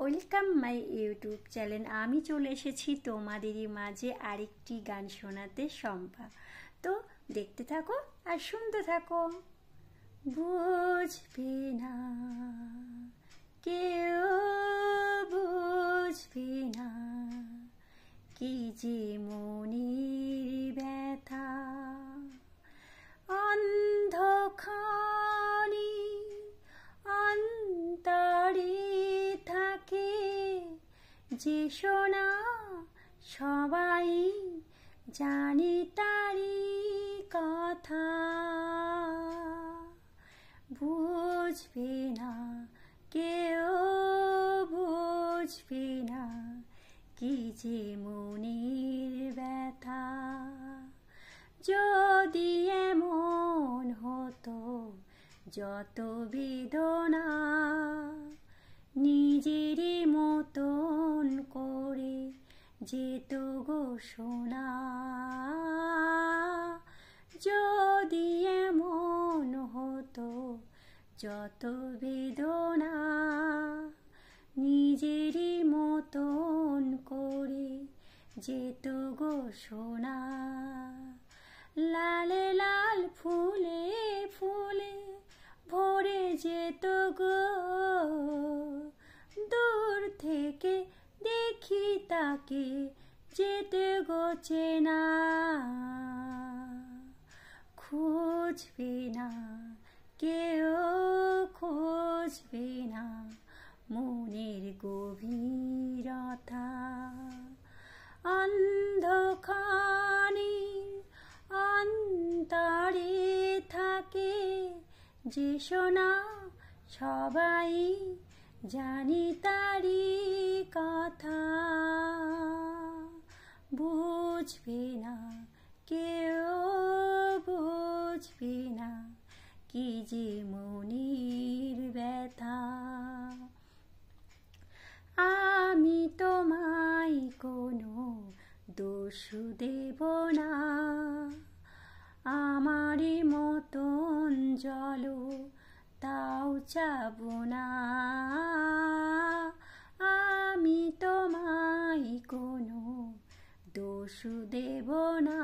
Welcome my YouTube channel. আমি চলে এসেছি তোমাদেরই মাঝে আরেকটি গান শোনাতে, শম্পা। তো দেখতে থাকো আর শুনতে থাকো। বুঝবে না কেউ, বুঝবে না কি যে মনের ব্যথা, অন্ধখানি অন্তরে থাকে যে শোনা, সবাই জানে তারি কথা। বুঝবে না কেউ, বুঝবে না কি যে মনের ব্যথা। যদি এমন হতো যত বেদনা নিজেরই মতন করে যেত গো সোনা, যদি এমন হতো যত বেদনা নিজেরই মতন করে যেত গো সোনা। লালে লাল ফুলে ফুলে ভরে যেত গো, দূর থেকে দেখি তাকে যেতে গো চেনা। খুঁজবে না কেউ, খুঁজবে না মনের গভীরতা, অন্ধখানি অন্তরে থাকে যে শোনা, সবাই জানি তারি কথা। বুঝবে না কেউ, বুঝবে না কি যে মনের ব্যথা। আমি তোমায় কোনো দোষ দেব না, আমারই মতন জলো তাও চাব না। আমি তোমায় কোনো দোষ দেব না,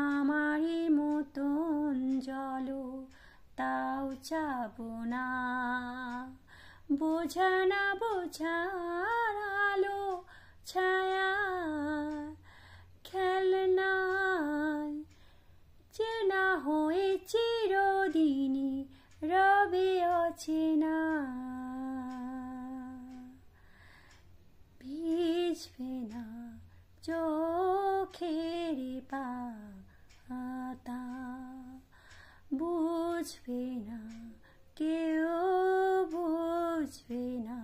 আমারই মতন জলো তাও চাব না। বোঝা না বোঝার আলো ছায়া খেলনায় চেনা হয়ে চিরদিনই রবে অচেনা। ভিজবে না চোখের পাতা, বুঝবে না কেউ, বুঝবে না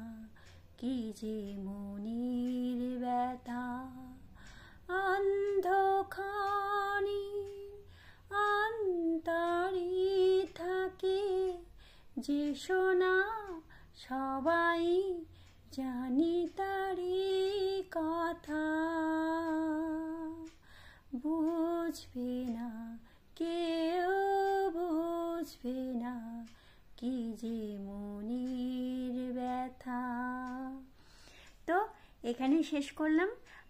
কি যে মনের ব্যথা। অন্ধখানি অন্তরে থাকে যে শোনা, সবাই জানি তারি কথা। বুঝবে না কেউ, বুঝবে না কি যে মনের ব্যথা। তো এখানে শেষ করলাম।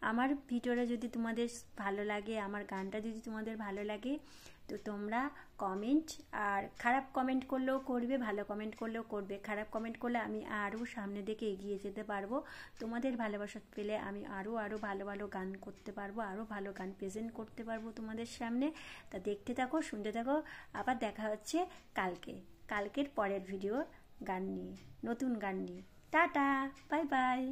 আমার ভিডিওটা যদি তোমাদের ভালো লাগে, আমার গানটা যদি তোমাদের ভালো লাগে, তো তোমরা কমেন্ট, আর খারাপ কমেন্ট করলেও করবে, ভালো কমেন্ট করলেও করবে। খারাপ কমেন্ট করলে আমি আরও সামনের দিকে এগিয়ে যেতে পারবো। তোমাদের ভালোবাসা পেলে আমি আরও ভালো ভালো গান করতে পারবো, আরও ভালো গান প্রেজেন্ট করতে পারবো তোমাদের সামনে। তা দেখতে থাকো, শুনতে থাকো। আবার দেখা হচ্ছে কালকের পরের ভিডিও গান নিয়ে, নতুন গান নিয়ে। Tata, bye bye.